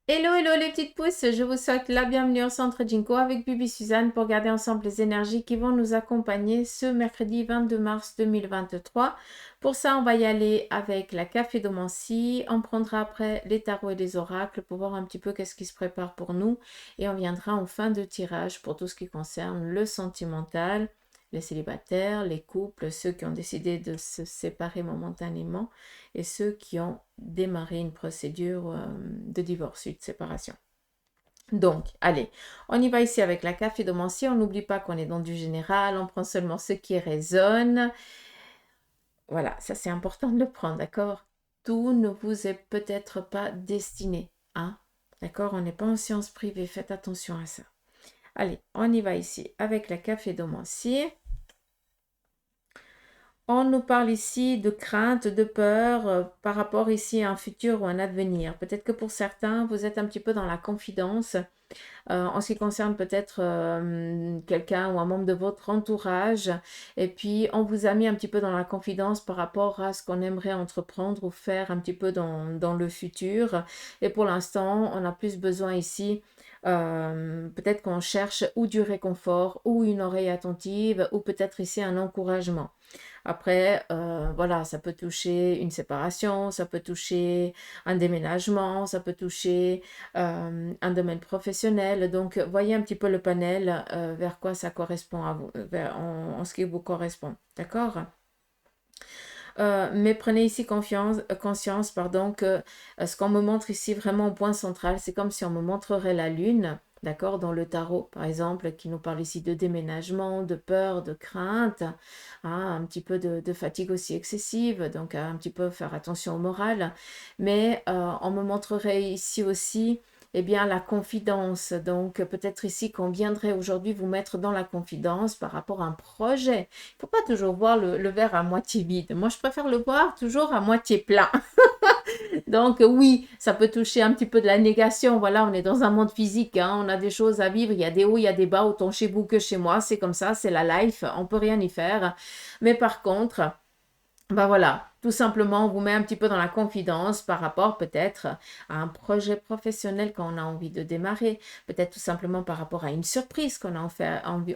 Hello, hello les petites pousses, je vous souhaite la bienvenue au centre Jinko avec Bibi Suzanne pour garder ensemble les énergies qui vont nous accompagner ce mercredi 22 mars 2023. Pour ça, on va y aller avec la cafédomancie, on prendra après les tarots et les oracles pour voir un petit peu qu'est-ce qui se prépare pour nous et on viendra en fin de tirage pour tout ce qui concerne le sentimental, les célibataires, les couples, ceux qui ont décidé de se séparer momentanément et ceux qui ont démarré une procédure de divorce ou de séparation. Donc, allez, on y va ici avec la cafédomancie. On n'oublie pas qu'on est dans du général, on prend seulement ce qui résonne. Voilà, ça c'est important de le prendre, d'accord? Tout ne vous est peut-être pas destiné, hein? D'accord? On n'est pas en sciences privées, faites attention à ça. Allez, on y va ici avec la cafédomancie. On nous parle ici de crainte, de peur par rapport ici à un futur ou un avenir. Peut-être que pour certains, vous êtes un petit peu dans la confidence en ce qui concerne peut-être quelqu'un ou un membre de votre entourage. Et puis, on vous a mis un petit peu dans la confidence par rapport à ce qu'on aimerait entreprendre ou faire un petit peu dans le futur. Et pour l'instant, on a plus besoin ici. Peut-être qu'on cherche ou du réconfort ou une oreille attentive ou peut-être ici un encouragement. Après, voilà, ça peut toucher une séparation, ça peut toucher un déménagement, ça peut toucher un domaine professionnel. Donc, voyez un petit peu le panel vers quoi ça correspond à vous, en ce qui vous correspond. D'accord? Mais prenez ici conscience que ce qu'on me montre ici vraiment au point central, c'est comme si on me montrerait la lune, d'accord, dans le tarot, par exemple, qui nous parle ici de déménagement, de peur, de crainte, hein, un petit peu de fatigue aussi excessive, donc un petit peu faire attention au moral. Mais on me montrerait ici aussi eh bien, la confidence. Donc, peut-être ici qu'on viendrait aujourd'hui vous mettre dans la confidence par rapport à un projet. Il ne faut pas toujours voir le verre à moitié vide. Moi, je préfère le voir toujours à moitié plein. Donc, oui, ça peut toucher un petit peu de la négation. Voilà, on est dans un monde physique, hein, on a des choses à vivre. Il y a des hauts, il y a des bas, autant chez vous que chez moi. C'est comme ça, c'est la life. On ne peut rien y faire. Mais par contre, ben voilà, tout simplement, on vous met un petit peu dans la confidence par rapport peut-être à un projet professionnel qu'on a envie de démarrer, peut-être tout simplement par rapport à une surprise qu'on a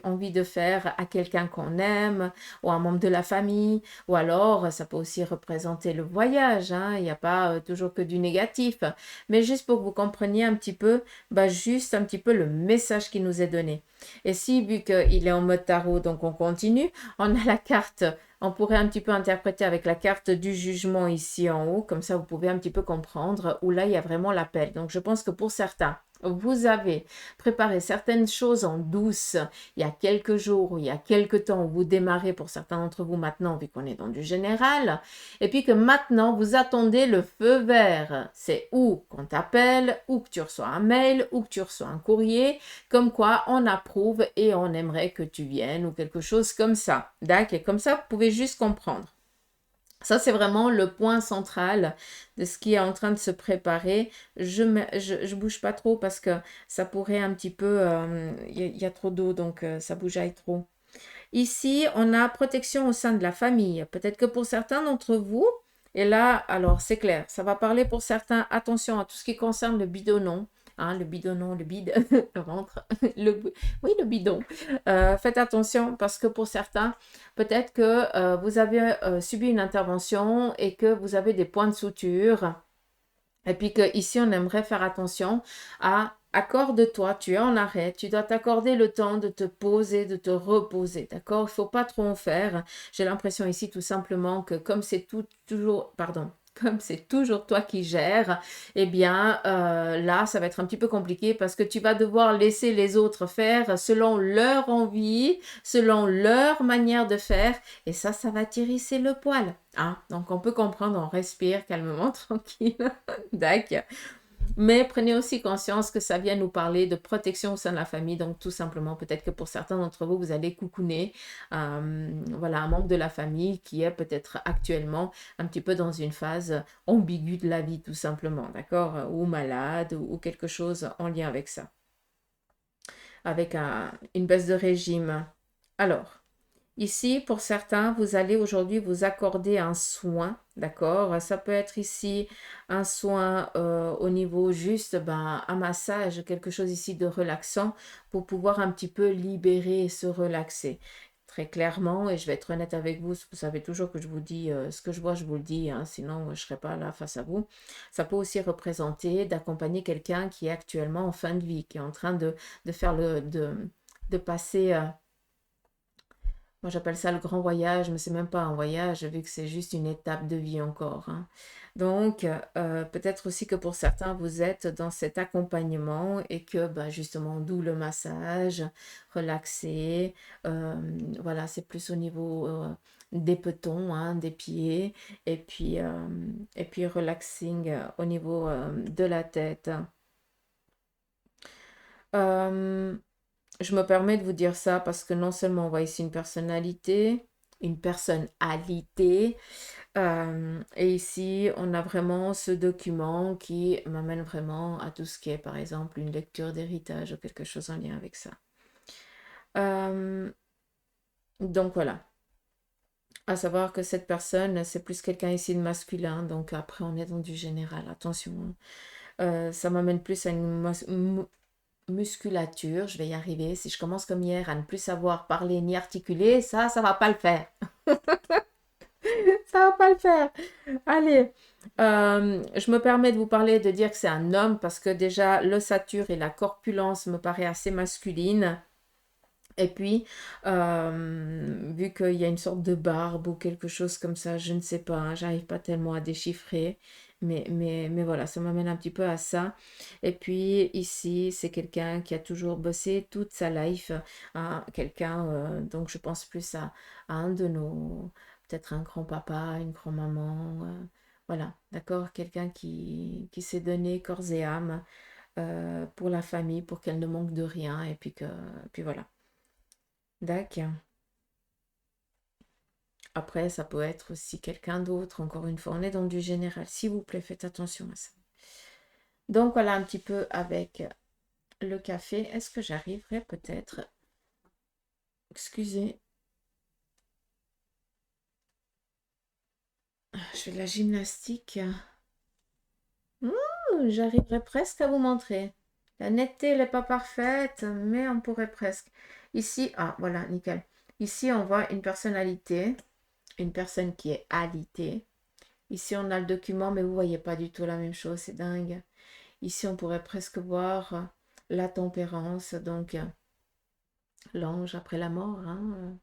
envie de faire à quelqu'un qu'on aime ou à un membre de la famille, ou alors ça peut aussi représenter le voyage, hein, il n'y a pas toujours que du négatif, mais juste pour que vous compreniez un petit peu, bah, juste un petit peu le message qui nous est donné. Et si, vu qu'il est en mode tarot, donc on continue, on a la carte. On pourrait un petit peu interpréter avec la carte du jugement ici en haut, comme ça vous pouvez un petit peu comprendre où là il y a vraiment l'appel. Donc je pense que pour certains, vous avez préparé certaines choses en douce il y a quelques jours ou il y a quelques temps où vous démarrez pour certains d'entre vous maintenant vu qu'on est dans du général et puis que maintenant vous attendez le feu vert. C'est ou qu'on t'appelle ou que tu reçois un mail ou que tu reçois un courrier comme quoi on approuve et on aimerait que tu viennes ou quelque chose comme ça. D'accord? Et comme ça, vous pouvez juste comprendre. Ça, c'est vraiment le point central de ce qui est en train de se préparer. Je bouge pas trop parce que ça pourrait un petit peu... Il y a trop d'eau, donc ça bougeaille trop. Ici, on a protection au sein de la famille. Peut-être que pour certains d'entre vous, et là, alors c'est clair, ça va parler pour certains, attention à tout ce qui concerne le bidonnon. Hein, le bidonnon, le bide, le ventre, oui, le bidon. Faites attention parce que pour certains, peut-être que vous avez subi une intervention et que vous avez des points de suture. Et puis que ici, on aimerait faire attention à accorde-toi, tu es en arrêt, tu dois t'accorder le temps de te poser, de te reposer, d'accord? Il ne faut pas trop en faire. J'ai l'impression ici tout simplement que comme c'est toujours, pardon, comme c'est toujours toi qui gères, eh bien là, ça va être un petit peu compliqué parce que tu vas devoir laisser les autres faire selon leur envie, selon leur manière de faire, et ça va t'hérisser le poil. Hein? Donc on peut comprendre, on respire calmement, tranquille. D'accord. Mais prenez aussi conscience que ça vient nous parler de protection au sein de la famille. Donc, tout simplement, peut-être que pour certains d'entre vous, vous allez coucouner voilà, un membre de la famille qui est peut-être actuellement un petit peu dans une phase ambiguë de la vie, tout simplement, d'accord? Ou malade, ou quelque chose en lien avec ça, avec une baisse de régime. Alors, Ici, pour certains, vous allez aujourd'hui vous accorder un soin, d'accord? Ça peut être ici un soin au niveau juste, ben, un massage, quelque chose ici de relaxant pour pouvoir un petit peu libérer et se relaxer. Très clairement, et je vais être honnête avec vous, vous savez toujours que je vous dis ce que je vois, je vous le dis, hein, sinon je ne serai pas là face à vous. Ça peut aussi représenter d'accompagner quelqu'un qui est actuellement en fin de vie, qui est en train de faire de passer. Moi, j'appelle ça le grand voyage, mais c'est même pas un voyage, vu que c'est juste une étape de vie encore, hein. Donc, peut-être aussi que pour certains, vous êtes dans cet accompagnement et que, bah, justement, d'où le massage, relaxer, euh, voilà, c'est plus au niveau des petons, hein, des pieds, et puis relaxing au niveau de la tête. Euh, Je me permets de vous dire ça parce que non seulement on voit ici une personne alité, et ici on a vraiment ce document qui m'amène vraiment à tout ce qui est par exemple une lecture d'héritage ou quelque chose en lien avec ça. Euh, donc voilà, à savoir que cette personne c'est plus quelqu'un ici de masculin, donc après on est dans du général, attention, hein. Ça m'amène plus à une musculature, je vais y arriver. Si je commence comme hier à ne plus savoir parler ni articuler, ça va pas le faire. Ça va pas le faire. Allez, je me permets de vous parler, de dire que c'est un homme parce que déjà l'ossature et la corpulence me paraît assez masculine. Et puis, vu qu'il y a une sorte de barbe ou quelque chose comme ça, je ne sais pas, hein, j'arrive pas tellement à déchiffrer, mais voilà, ça m'amène un petit peu à ça. Et puis ici, c'est quelqu'un qui a toujours bossé toute sa life, hein, quelqu'un, donc je pense plus à un de nos, peut-être un grand-papa, une grand-maman, voilà, d'accord, quelqu'un qui s'est donné corps et âme pour la famille, pour qu'elle ne manque de rien, et puis voilà. D'accord. Après, ça peut être aussi quelqu'un d'autre. Encore une fois, on est dans du général. S'il vous plaît, faites attention à ça. Donc voilà un petit peu avec le café. Est-ce que j'arriverai peut-être... Excusez, je fais de la gymnastique. J'arriverai presque à vous montrer. La netteté, elle n'est pas parfaite, mais on pourrait presque. Ici, ah voilà, nickel. Ici, on voit une personnalité, une personne qui est alitée. Ici, on a le document, mais vous voyez pas du tout la même chose, c'est dingue. Ici, on pourrait presque voir la tempérance, donc l'ange après la mort, hein,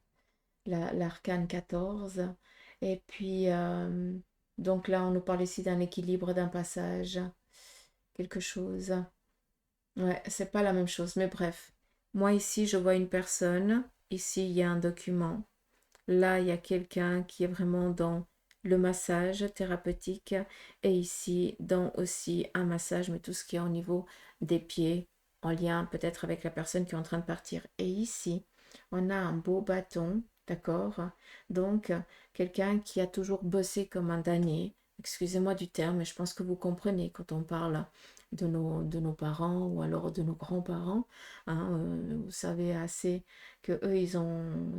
l'arcane 14. Et puis, donc là, on nous parle ici d'un équilibre, d'un passage, quelque chose. Ouais, c'est pas la même chose, mais bref. Moi, ici, je vois une personne. Ici, il y a un document. Là, il y a quelqu'un qui est vraiment dans le massage thérapeutique et ici, dans aussi un massage, mais tout ce qui est au niveau des pieds, en lien peut-être avec la personne qui est en train de partir. Et ici, on a un beau bâton, d'accord? Donc, quelqu'un qui a toujours bossé comme un damné. Excusez-moi du terme, mais je pense que vous comprenez quand on parle de nos parents ou alors de nos grands-parents, hein, vous savez assez que eux,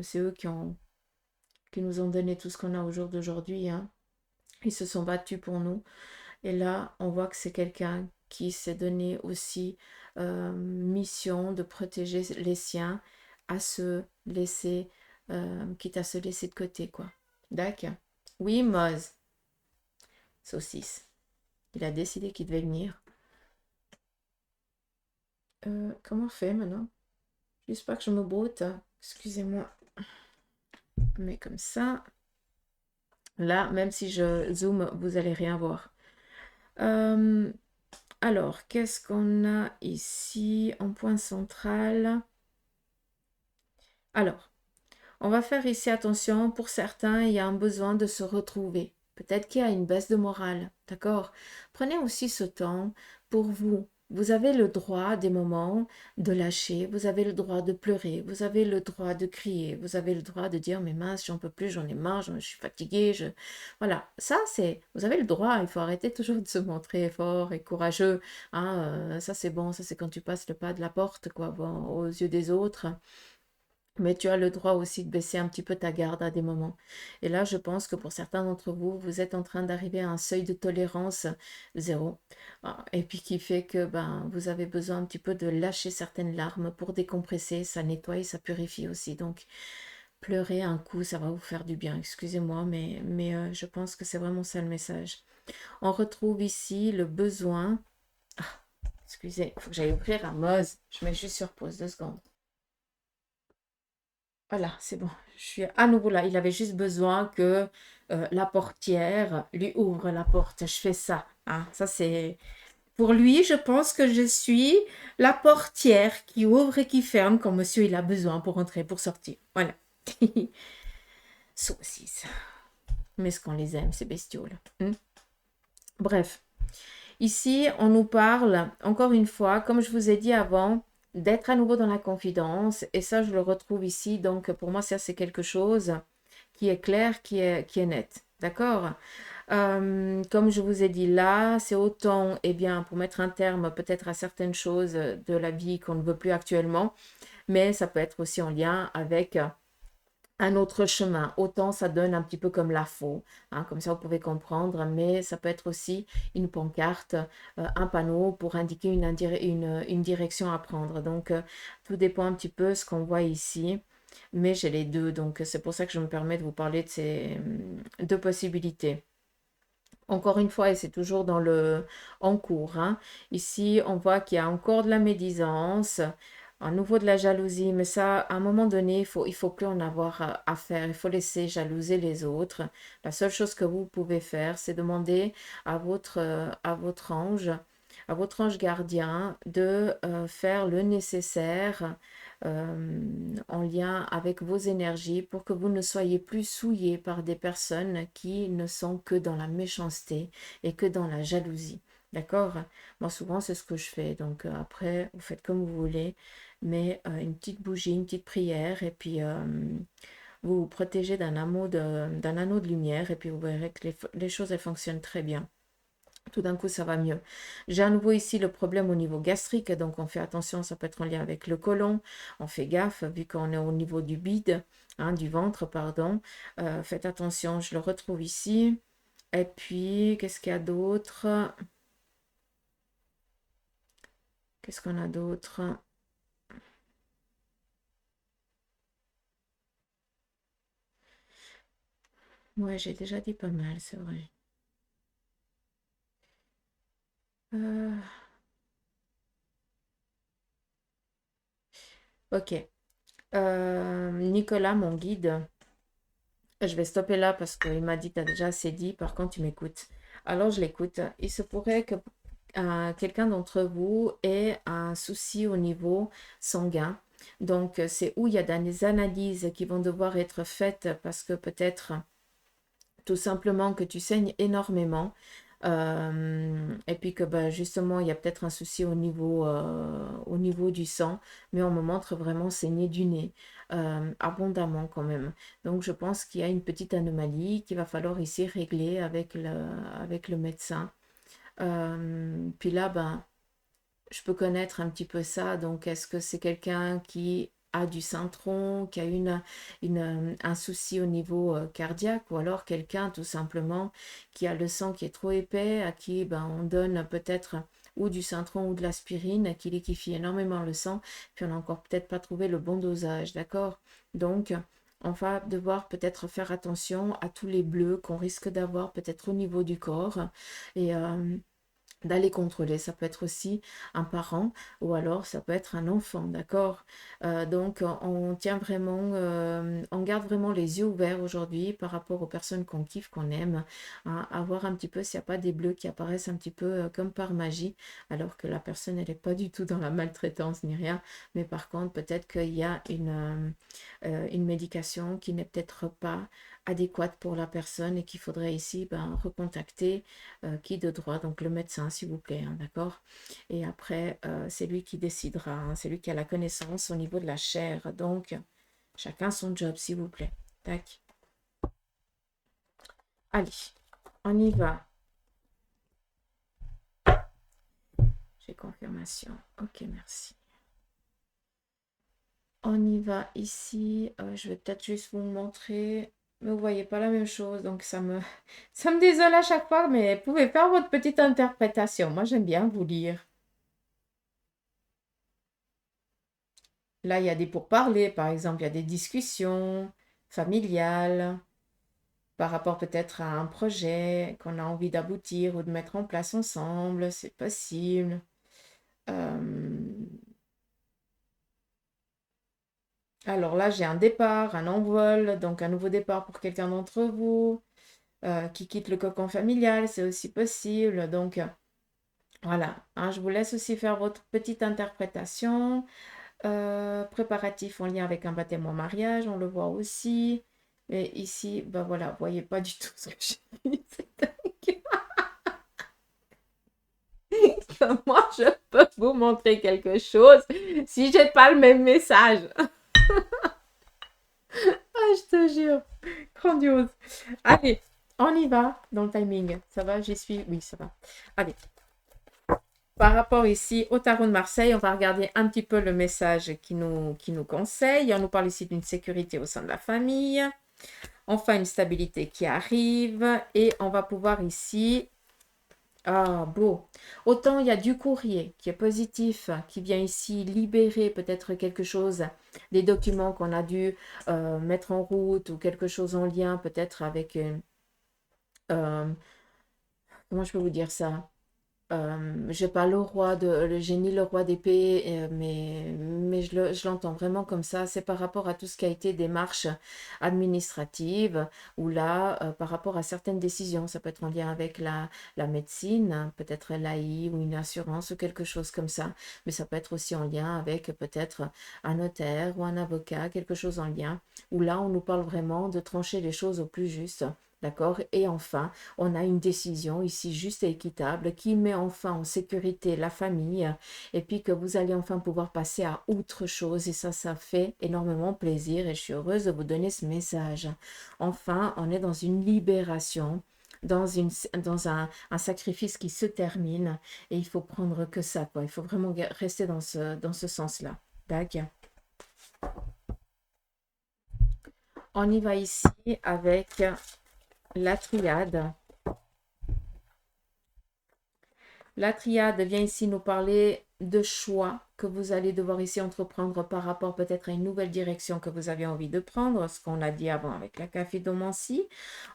c'est eux qui nous ont donné tout ce qu'on a au jour d'aujourd'hui, hein. Ils se sont battus pour nous. Et là, on voit que c'est quelqu'un qui s'est donné aussi mission de protéger les siens, à se laisser, quitte à se laisser de côté, quoi. D'accord. Oui, Moz, saucisse. Il a décidé qu'il devait venir. Comment on fait maintenant? Juste pas que je me broute, hein. Excusez-moi. Mais comme ça, là, même si je zoome, vous allez rien voir. Euh, Alors, qu'est-ce qu'on a ici en point central? Alors, on va faire ici attention. Pour certains, il y a un besoin de se retrouver. Peut-être qu'il y a une baisse de morale, d'accord? Prenez aussi ce temps pour vous. Vous avez le droit des moments de lâcher, vous avez le droit de pleurer, vous avez le droit de crier, vous avez le droit de dire mais mince, j'en peux plus, j'en ai marre, je suis fatiguée, Voilà, ça c'est, vous avez le droit, il faut arrêter toujours de se montrer fort et courageux, hein, ça c'est bon, ça c'est quand tu passes le pas de la porte, quoi, bon, aux yeux des autres. Mais tu as le droit aussi de baisser un petit peu ta garde à des moments. Et là, je pense que pour certains d'entre vous, vous êtes en train d'arriver à un seuil de tolérance zéro. Et puis qui fait que ben, vous avez besoin un petit peu de lâcher certaines larmes pour décompresser. Ça nettoie et ça purifie aussi. Donc, pleurer un coup, ça va vous faire du bien. Excusez-moi, mais je pense que c'est vraiment ça le message. On retrouve ici le besoin. Ah, excusez, il faut que j'aille ouvrir un Moz. Je mets juste sur pause 2 secondes. Voilà, c'est bon. Je suis à nouveau là. Il avait juste besoin que la portière lui ouvre la porte. Je fais ça. Hein. Ça, c'est... Pour lui, je pense que je suis la portière qui ouvre et qui ferme quand monsieur il a besoin pour entrer, pour sortir. Voilà. Saucisse. Mais ce qu'on les aime, ces bestioles. Bref. Ici, on nous parle, encore une fois, comme je vous ai dit avant, d'être à nouveau dans la confidence. Et ça, je le retrouve ici. Donc, pour moi, ça, c'est quelque chose qui est clair, qui est net. D'accord. Comme je vous ai dit là, c'est autant, eh bien, pour mettre un terme peut-être à certaines choses de la vie qu'on ne veut plus actuellement, mais ça peut être aussi en lien avec un autre chemin. Autant ça donne un petit peu comme la faux, hein, comme ça vous pouvez comprendre, mais ça peut être aussi une pancarte, un panneau pour indiquer une direction à prendre. Donc, tout dépend un petit peu ce qu'on voit ici, mais j'ai les deux, donc c'est pour ça que je me permets de vous parler de ces deux possibilités. Encore une fois, et c'est toujours dans le en cours, hein. Ici, on voit qu'il y a encore de la médisance, à nouveau de la jalousie, mais ça, à un moment donné, il faut plus en avoir à faire. Il faut laisser jalouser les autres. La seule chose que vous pouvez faire, c'est demander à votre ange gardien, de faire le nécessaire en lien avec vos énergies pour que vous ne soyez plus souillés par des personnes qui ne sont que dans la méchanceté et que dans la jalousie. D'accord? Moi, souvent, c'est ce que je fais. Donc, après, vous faites comme vous voulez, mais une petite bougie, une petite prière, et puis vous vous protégez d'un anneau de lumière, et puis vous verrez que les choses, elles fonctionnent très bien. Tout d'un coup, ça va mieux. J'ai à nouveau ici le problème au niveau gastrique, donc on fait attention, ça peut être en lien avec le côlon. On fait gaffe, vu qu'on est au niveau du bide, hein, du ventre, pardon. Faites attention, je le retrouve ici. Et puis, qu'est-ce qu'il y a d'autre? Qu'est-ce qu'on a d'autre? Ouais, j'ai déjà dit pas mal, c'est vrai. Euh, ok. Nicolas, mon guide, je vais stopper là parce qu'il m'a dit, tu as déjà assez dit, par contre, tu m'écoutes. Alors, je l'écoute. Il se pourrait que quelqu'un d'entre vous ait un souci au niveau sanguin. Donc, c'est où il y a des analyses qui vont devoir être faites parce que peut-être tout simplement que tu saignes énormément. Et puis que bah, justement, il y a peut-être un souci au niveau du sang, mais on me montre vraiment saigner du nez, abondamment quand même. Donc je pense qu'il y a une petite anomalie qu'il va falloir ici régler avec le médecin. Puis là, ben, je peux connaître un petit peu ça. Donc, est-ce que c'est quelqu'un qui a du syntron, qui a un souci au niveau cardiaque, ou alors quelqu'un tout simplement qui a le sang qui est trop épais, à qui ben, on donne peut-être ou du syntron ou de l'aspirine, qui liquéfie énormément le sang, puis on n'a encore peut-être pas trouvé le bon dosage, d'accord? Donc, on va devoir peut-être faire attention à tous les bleus qu'on risque d'avoir peut-être au niveau du corps. Et d'aller contrôler. Ça peut être aussi un parent ou alors ça peut être un enfant, d'accord? Donc on tient vraiment, on garde vraiment les yeux ouverts aujourd'hui par rapport aux personnes qu'on kiffe, qu'on aime, hein, à voir un petit peu s'il n'y a pas des bleus qui apparaissent un petit peu comme par magie, alors que la personne elle n'est pas du tout dans la maltraitance ni rien, mais par contre peut-être qu'il y a une médication qui n'est peut-être pas adéquate pour la personne et qu'il faudrait ici ben, recontacter qui de droit, donc le médecin s'il vous plaît, hein, d'accord? Et après, c'est lui qui décidera, hein, c'est lui qui a la connaissance au niveau de la chair, donc chacun son job s'il vous plaît. Tac. Allez, on y va. J'ai confirmation. Ok, merci. On y va ici. Je vais peut-être juste vous montrer. Mais vous voyez pas la même chose, donc ça me désole à chaque fois, mais vous pouvez faire votre petite interprétation. Moi, j'aime bien vous lire. Là, il y a des pourparlers, par exemple, il y a des discussions familiales par rapport peut-être à un projet qu'on a envie d'aboutir ou de mettre en place ensemble. C'est possible. Euh, Alors là, j'ai un départ, un envol, donc un nouveau départ pour quelqu'un d'entre vous qui quitte le cocon familial, c'est aussi possible. Donc voilà, hein, je vous laisse aussi faire votre petite interprétation. Préparatif en lien avec un baptême en mariage, on le voit aussi. Et ici, ben voilà, vous voyez pas du tout ce que j'ai mis. C'est dingue. Comment je peux vous montrer quelque chose si j'ai pas le même message? Ah, je te jure. Grandiose. Allez, on y va dans le timing. Ça va, j'y suis? Oui, ça va. Allez. Par rapport ici au tarot de Marseille, on va regarder un petit peu le message qui nous conseille. On nous parle ici d'une sécurité au sein de la famille. Enfin, une stabilité qui arrive. Et on va pouvoir ici... Ah, beau. Autant il y a du courrier qui est positif, qui vient ici libérer peut-être quelque chose, des documents qu'on a dû mettre en route ou quelque chose en lien peut-être avec... euh, comment je peux vous dire ça? J'ai pas le génie, le roi d'épée, mais je l'entends vraiment comme ça. C'est par rapport à tout ce qui a été démarche administrative, ou là, par rapport à certaines décisions, ça peut être en lien avec la médecine, hein, peut-être l'AI ou une assurance ou quelque chose comme ça, mais ça peut être aussi en lien avec peut-être un notaire ou un avocat, quelque chose en lien, où là, on nous parle vraiment de trancher les choses au plus juste. D'accord? Et enfin, on a une décision ici juste et équitable qui met enfin en sécurité la famille et puis que vous allez enfin pouvoir passer à autre chose et ça fait énormément plaisir et je suis heureuse de vous donner ce message. Enfin, on est dans une libération. Dans un sacrifice qui se termine et il faut prendre que ça, quoi. Il faut vraiment rester dans ce sens-là. D'accord. On y va ici avec la triade. La triade vient ici nous parler de choix que vous allez devoir ici entreprendre par rapport peut-être à une nouvelle direction que vous avez envie de prendre, ce qu'on a dit avant avec la caphédomancie.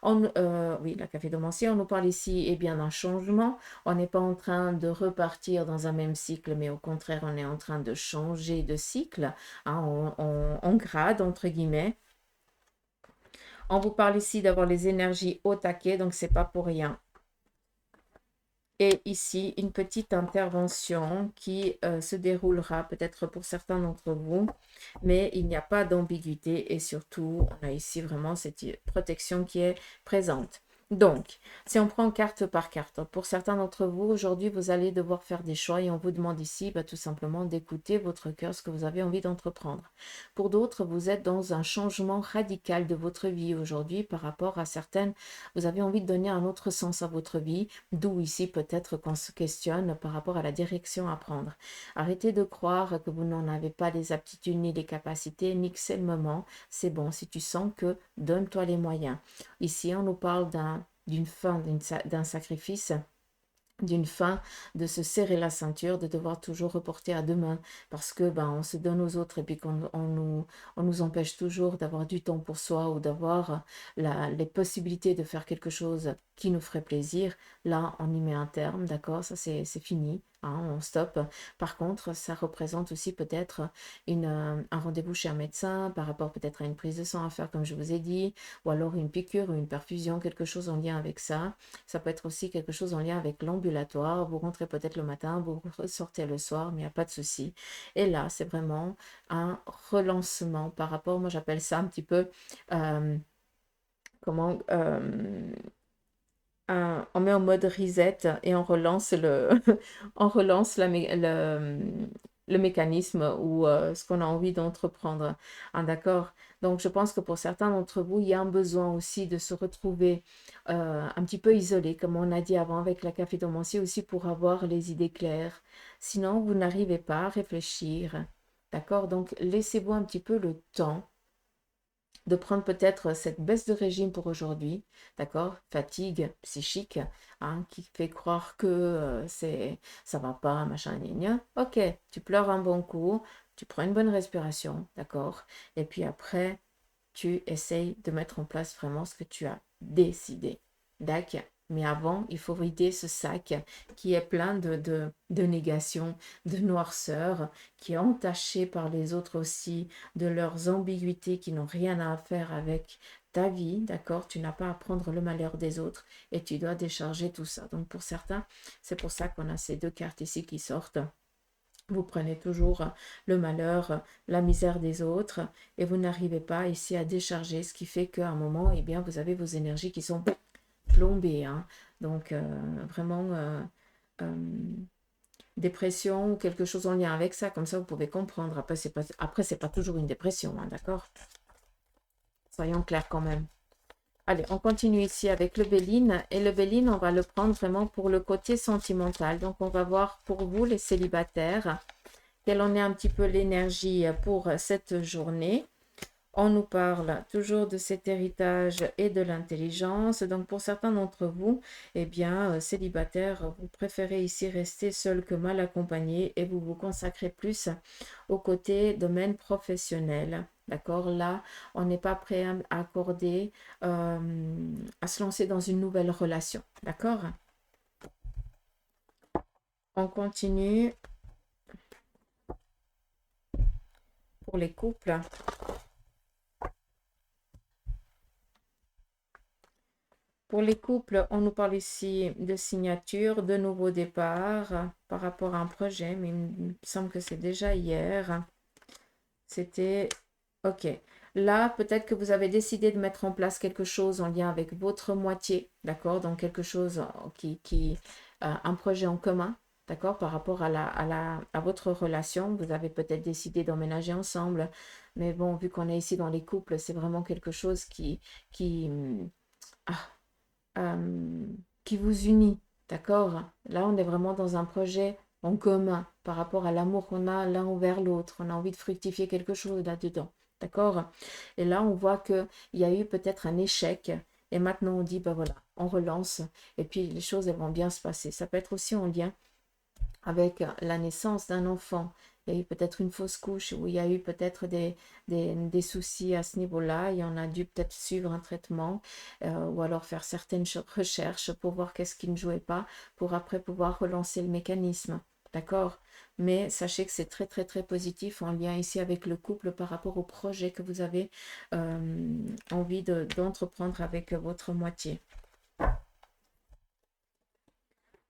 Oui, la caphédomancie, on nous parle ici bien d'un changement. On n'est pas en train de repartir dans un même cycle, mais au contraire, on est en train de changer de cycle, hein, en grade, entre guillemets. On vous parle ici d'avoir les énergies au taquet, donc c'est pas pour rien. Et ici, une petite intervention qui se déroulera peut-être pour certains d'entre vous, mais il n'y a pas d'ambiguïté et surtout, on a ici vraiment cette protection qui est présente. Donc, si on prend carte par carte, pour certains d'entre vous, aujourd'hui, vous allez devoir faire des choix et on vous demande ici tout simplement d'écouter votre cœur, ce que vous avez envie d'entreprendre. Pour d'autres, vous êtes dans un changement radical de votre vie aujourd'hui par rapport à certaines, vous avez envie de donner un autre sens à votre vie. D'où ici peut-être qu'on se questionne par rapport à la direction à prendre. Arrêtez de croire que vous n'en avez pas les aptitudes ni les capacités, ni que c'est le moment. C'est bon, si tu sens que, donne-toi les moyens. Ici, on nous parle d'une fin, d'un sacrifice, d'une fin, de se serrer la ceinture, de devoir toujours reporter à demain parce que on se donne aux autres et puis qu'on nous empêche toujours d'avoir du temps pour soi ou d'avoir les possibilités de faire quelque chose qui nous ferait plaisir. Là, on y met un terme, d'accord? Ça, c'est fini. Hein, on stoppe. Par contre, ça représente aussi peut-être un rendez-vous chez un médecin par rapport peut-être à une prise de sang à faire, comme je vous ai dit, ou alors une piqûre ou une perfusion, quelque chose en lien avec ça. Ça peut être aussi quelque chose en lien avec l'ambulatoire. Vous rentrez peut-être le matin, vous sortez le soir, mais il n'y a pas de souci. Et là, c'est vraiment un relancement par rapport, moi j'appelle ça un petit peu, comment, on met en mode reset et on relance on relance le mécanisme ou ce qu'on a envie d'entreprendre. Ah, d'accord? Donc, je pense que pour certains d'entre vous, il y a un besoin aussi de se retrouver un petit peu isolé, comme on a dit avant avec la cafédomancie, aussi pour avoir les idées claires. Sinon, vous n'arrivez pas à réfléchir. D'accord? Donc, laissez-vous un petit peu le temps de prendre peut-être cette baisse de régime pour aujourd'hui, d'accord? Fatigue psychique, hein, qui fait croire que ça va pas, machin, gna, gna. Ok, tu pleures un bon coup, tu prends une bonne respiration, d'accord? Et puis après, tu essayes de mettre en place vraiment ce que tu as décidé. D'accord? Mais avant, il faut vider ce sac qui est plein de négations, de noirceur, qui est entaché par les autres aussi, de leurs ambiguïtés qui n'ont rien à faire avec ta vie, d'accord? Tu n'as pas à prendre le malheur des autres et tu dois décharger tout ça. Donc pour certains, c'est pour ça qu'on a ces deux cartes ici qui sortent. Vous prenez toujours le malheur, la misère des autres et vous n'arrivez pas ici à décharger, ce qui fait qu'à un moment, eh bien, vous avez vos énergies qui sont plombées, hein. Donc, vraiment, dépression ou quelque chose en lien avec ça, comme ça, vous pouvez comprendre. Après, c'est pas toujours une dépression, hein, d'accord? Soyons clairs quand même. Allez, on continue ici avec le Béline. Et le Béline, on va le prendre vraiment pour le côté sentimental. Donc, on va voir pour vous, les célibataires, quelle en est un petit peu l'énergie pour cette journée. On nous parle toujours de cet héritage et de l'intelligence. Donc pour certains d'entre vous, eh bien, célibataires, vous préférez ici rester seul que mal accompagné et vous vous consacrez plus au côté domaine professionnel. D'accord? Là, on n'est pas prêt à accorder, à se lancer dans une nouvelle relation. D'accord? On continue pour les couples. Pour les couples, on nous parle ici de signature, de nouveau départ par rapport à un projet, mais il me semble que c'est déjà hier. C'était OK. Là, peut-être que vous avez décidé de mettre en place quelque chose en lien avec votre moitié, d'accord? Donc quelque chose un projet en commun, d'accord? Par rapport à votre relation, vous avez peut-être décidé d'emménager ensemble, mais bon, vu qu'on est ici dans les couples, c'est vraiment quelque chose qui, ah, euh, qui vous unit, d'accord? Là, on est vraiment dans un projet en commun par rapport à l'amour qu'on a l'un envers l'autre. On a envie de fructifier quelque chose là-dedans, d'accord? Et là, on voit qu'il y a eu peut-être un échec. Et maintenant, on dit, ben voilà, on relance. Et puis, les choses, elles vont bien se passer. Ça peut être aussi en lien avec la naissance d'un enfant. Il y a eu peut-être une fausse couche ou il y a eu peut-être des soucis à ce niveau-là et on a dû peut-être suivre un traitement ou alors faire certaines recherches pour voir qu'est-ce qui ne jouait pas pour après pouvoir relancer le mécanisme. D'accord? Mais sachez que c'est très très très positif en lien ici avec le couple par rapport au projet que vous avez envie d'entreprendre avec votre moitié.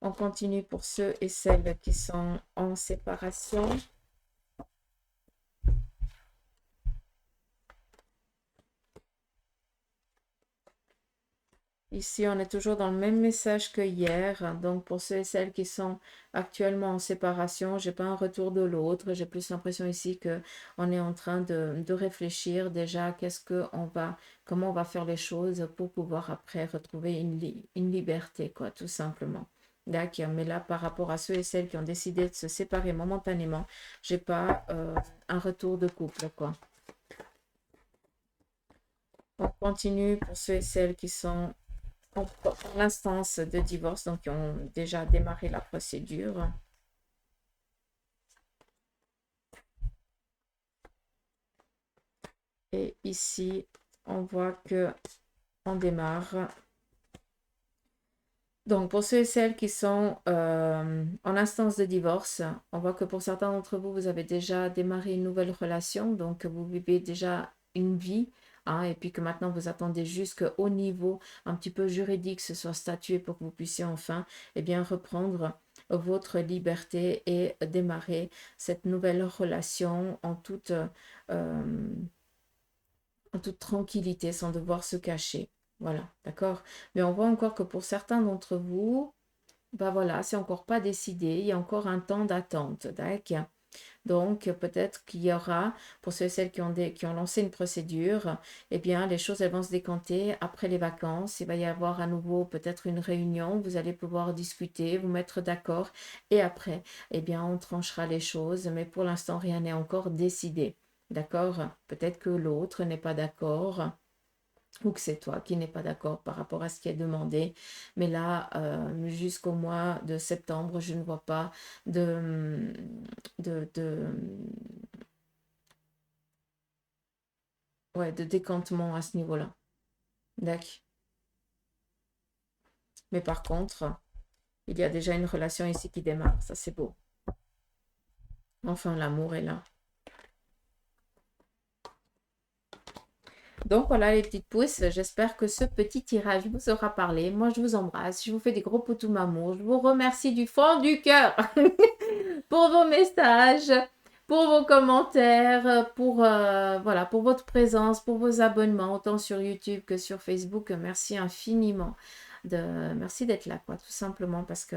On continue pour ceux et celles qui sont en séparation. Ici, on est toujours dans le même message que hier. Donc, pour ceux et celles qui sont actuellement en séparation, j'ai pas un retour de l'autre. J'ai plus l'impression ici que on est en train de réfléchir déjà comment on va faire les choses pour pouvoir après retrouver une liberté, quoi, tout simplement. D'accord. Mais là, par rapport à ceux et celles qui ont décidé de se séparer momentanément, j'ai pas un retour de couple, quoi. On continue pour ceux et celles qui sont en l'instance de divorce, donc qui ont déjà démarré la procédure. Et ici, on voit que on démarre. Donc, pour ceux et celles qui sont en instance de divorce, on voit que pour certains d'entre vous, vous avez déjà démarré une nouvelle relation, donc vous vivez déjà une vie, hein, et puis que maintenant vous attendez juste qu'au niveau un petit peu juridique, ce soit statué pour que vous puissiez enfin bien, reprendre votre liberté et démarrer cette nouvelle relation en toute tranquillité, sans devoir se cacher. Voilà, d'accord? Mais on voit encore que pour certains d'entre vous, bah voilà, c'est encore pas décidé, il y a encore un temps d'attente, d'accord? Donc, peut-être qu'il y aura, pour ceux et celles qui ont lancé une procédure, eh bien, les choses, elles vont se décanter après les vacances. Il va y avoir à nouveau peut-être une réunion. Vous allez pouvoir discuter, vous mettre d'accord. Et après, eh bien, on tranchera les choses. Mais pour l'instant, rien n'est encore décidé. D'accord? Peut-être que l'autre n'est pas d'accord ou que c'est toi qui n'es pas d'accord par rapport à ce qui est demandé. Mais là, jusqu'au mois de septembre, je ne vois pas de, de, ouais, de décantement à ce niveau-là. D'accord. Mais par contre, il y a déjà une relation ici qui démarre. Ça, c'est beau. Enfin, l'amour est là. Donc voilà les petites pousses, j'espère que ce petit tirage vous aura parlé. Moi je vous embrasse, je vous fais des gros poutous mamour, je vous remercie du fond du cœur pour vos messages, pour vos commentaires, pour, voilà, pour votre présence, pour vos abonnements, autant sur YouTube que sur Facebook. Merci infiniment. Merci d'être là, quoi, tout simplement parce que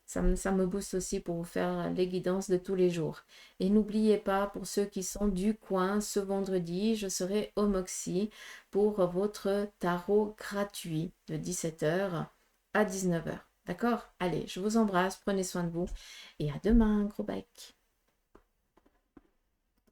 ça me booste aussi pour vous faire les guidances de tous les jours. Et n'oubliez pas, pour ceux qui sont du coin, ce vendredi, je serai au Moxie pour votre tarot gratuit de 17h à 19h. D'accord? Allez, je vous embrasse, prenez soin de vous et à demain, gros bec.